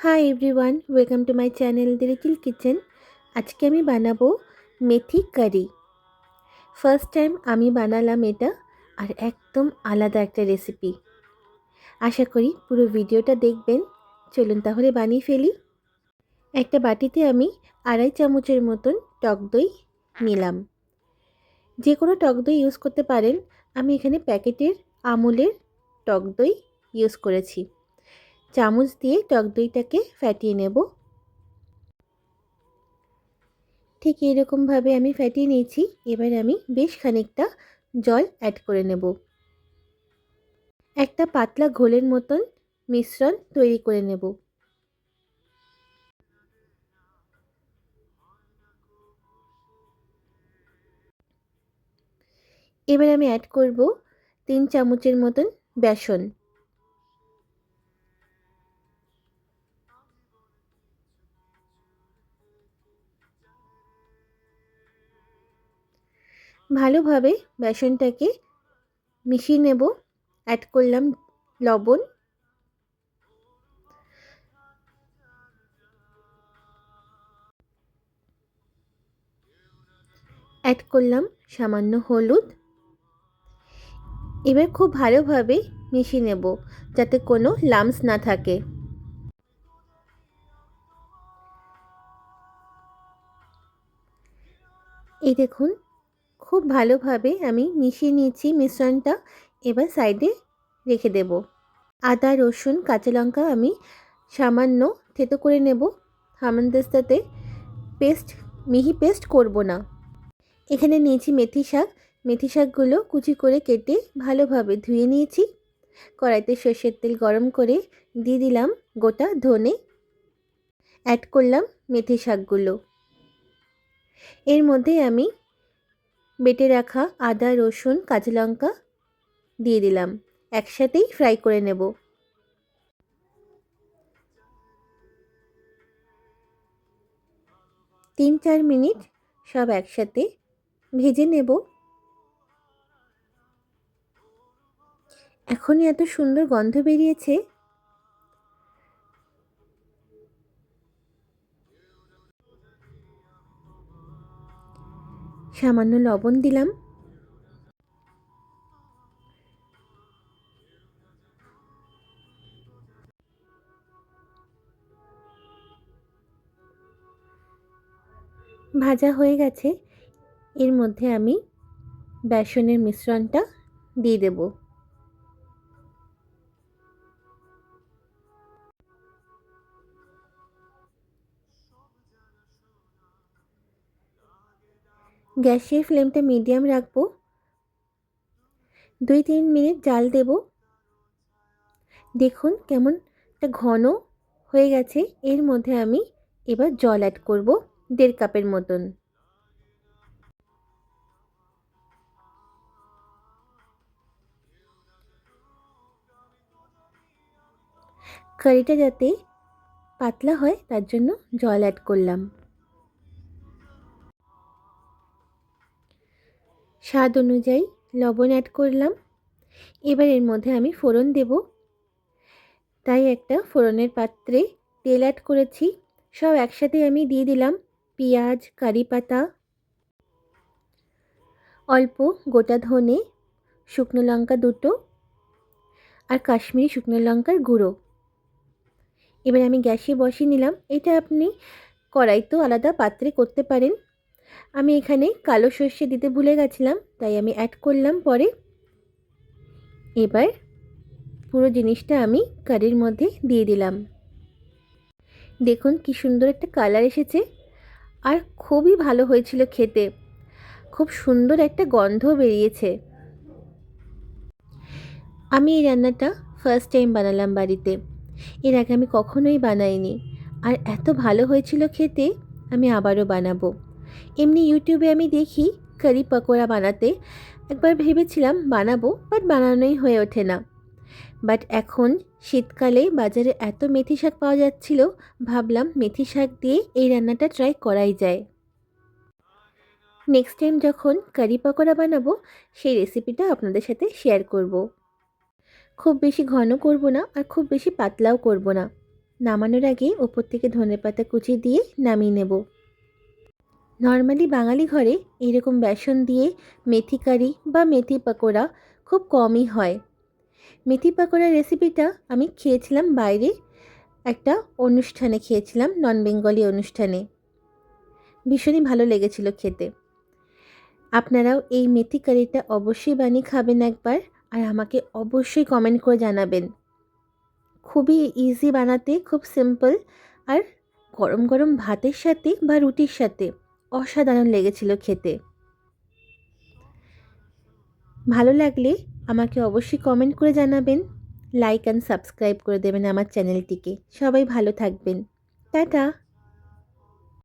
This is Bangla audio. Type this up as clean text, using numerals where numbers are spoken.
Hi everyone, welcome to my channel the little kitchen. আজকে আমি বানাবো মেথি কারি। ফার্স্ট টাইম আমি বানালাম এটা, আর একদম আলাদা একটা রেসিপি। আশা করি পুরো ভিডিওটা দেখবেন। চলুন তাহলে বানিয়ে ফেলি। একটা বাটিতে আমি 2.5 চামচের মতন টক দই নিলাম। যে কোনো টক দই ইউজ করতে পারেন। আমি এখানে প্যাকেটের আমুলের টক দই ইউজ করেছি। চামচ দিয়ে টক দইটাকে ফ্যাটিয়ে নেব। ঠিক এরকমভাবে আমি ফ্যাটিয়ে নিয়েছি। এবার আমি বেশ খানিকটা জল অ্যাড করে নেব। একটা পাতলা ঘোলের মতন মিশ্রণ তৈরি করে নেব। এবার আমি অ্যাড করব 3 চামচের মতন বেসন। ভালোভাবে বেসনটাকে মিশিয়ে নেব। অ্যাড করলাম লবণ, অ্যাড করলাম সামান্য হলুদ। এবার খুব ভালোভাবে মিশিয়ে নেব যাতে কোনো লাম্পস না থাকে। এই দেখুন, খুব ভালোভাবে আমি মিশিয়ে নিয়েছি মিশ্রণটা। এবার সাইডে রেখে দেব। আদা, রসুন, কাঁচা লঙ্কা আমি সামান্য থেতো করে নেব। হামানদিস্তাতে মিহি পেস্ট করব না। এখানে নিয়েছি মেথি শাক। মেথি শাকগুলো কুচি করে কেটে ভালোভাবে ধুয়ে নিয়েছি। কড়াইতে সর্ষের তেল গরম করে দিয়ে দিলাম গোটা ধনে। অ্যাড করলাম মেথি শাকগুলো। এর মধ্যে আমি বেটে রাখা আদা, রসুন, কাঁচা লঙ্কা দিয়ে দিলাম। একসাথেই ফ্রাই করে নেব। 3-4 মিনিট সব একসাথে ভেজে নেব। এখনই এত সুন্দর গন্ধ বেরিয়েছে। সামান্য লবণ দিলাম। ভাজা হয়ে গেছে। এর মধ্যে আমি বেসনের মিশ্রণটা দিয়ে দেব। গ্যাসের ফ্লেমটা মিডিয়াম রাখবো। 2-3 মিনিট জাল দেব। দেখুন কেমন একটা ঘন হয়ে গেছে। এর মধ্যে আমি এবার জল অ্যাড করব 1.5 কাপের মতন। কারিটা যাতে পাতলা হয় তার জন্য জল অ্যাড করলাম। স্বাদ অনুযায়ী লবণ অ্যাড করলাম। এবার এর মধ্যে আমি ফোড়ন দেব। তাই একটা ফোড়নের পাত্রে তেল অ্যাড করেছি। সব একসাথে আমি দিয়ে দিলাম পেঁয়াজ, কারি পাতা, অল্প গোটা ধনে, শুকনো লঙ্কা দুটো, আর কাশ্মীরি শুকনো লঙ্কার গুঁড়ো। এবার আমি গ্যাসে বসিয়ে নিলাম। এটা আপনি কড়াইতেও আলাদা পাত্রে করতে পারেন। আমি এখানে কালো সর্ষে দিতে ভুলে গেছিলাম, তাই আমি অ্যাড করলাম পরে। এবার পুরো জিনিসটা আমি কারির মধ্যে দিয়ে দিলাম। দেখুন কি সুন্দর একটা কালার এসেছে, আর খুবই ভালো হয়েছিল খেতে। খুব সুন্দর একটা গন্ধ বেরিয়েছে। আমি এই রান্নাটা ফার্স্ট টাইম বানালাম বাড়িতে। এর আগে আমি কখনোই বানাইনি, আর এত ভালো হয়েছিল খেতে। আমি আবারও বানাবো। এমনি ইউটিউবে আমি দেখি কারি পকোড়া বানাতে। একবার ভেবেছিলাম বানাবো, বাট বানানোই হয়ে ওঠে না। বাট এখন শীতকালে বাজারে এত মেথি শাক পাওয়া যাচ্ছিল, ভাবলাম মেথি শাক দিয়ে এই রান্নাটা ট্রাই করাই যায়। নেক্সট টাইম যখন কারি পকোড়া বানাবো, সেই রেসিপিটা আপনাদের সাথে শেয়ার করব। খুব বেশি ঘন করব না, আর খুব বেশি পাতলাও করব না। নামানোর আগে ওপর থেকে ধনেপাতা কুচি দিয়ে নামিয়ে নেব। নর্মালি বাঙালি ঘরে এরকম বেসন দিয়ে মেথি কারি বা মেথি পাকোড়া খুব কমই হয়। মেথি পাকোড়ার রেসিপিটা আমি খেয়েছিলাম বাইরে, একটা অনুষ্ঠানে খেয়েছিলাম, নন বেঙ্গলি অনুষ্ঠানে। ভীষণই ভালো লেগেছিল খেতে। আপনারাও এই মেথি কারিটা অবশ্যই বানিয়ে খাবেন একবার, আর আমাকে অবশ্যই কমেন্ট করে জানাবেন। খুবই ইজি বানাতে, খুব সিম্পল, আর গরম গরম ভাতের সাথে বা রুটির সাথে অসাধারণ লেগেছিল খেতে। ভালো লাগলে আমাকে অবশ্যই কমেন্ট করে জানাবেন, লাইক অ্যান্ড সাবস্ক্রাইব করে দেবেন আমার চ্যানেলটিকে। সবাই ভালো থাকবেন। টাটা।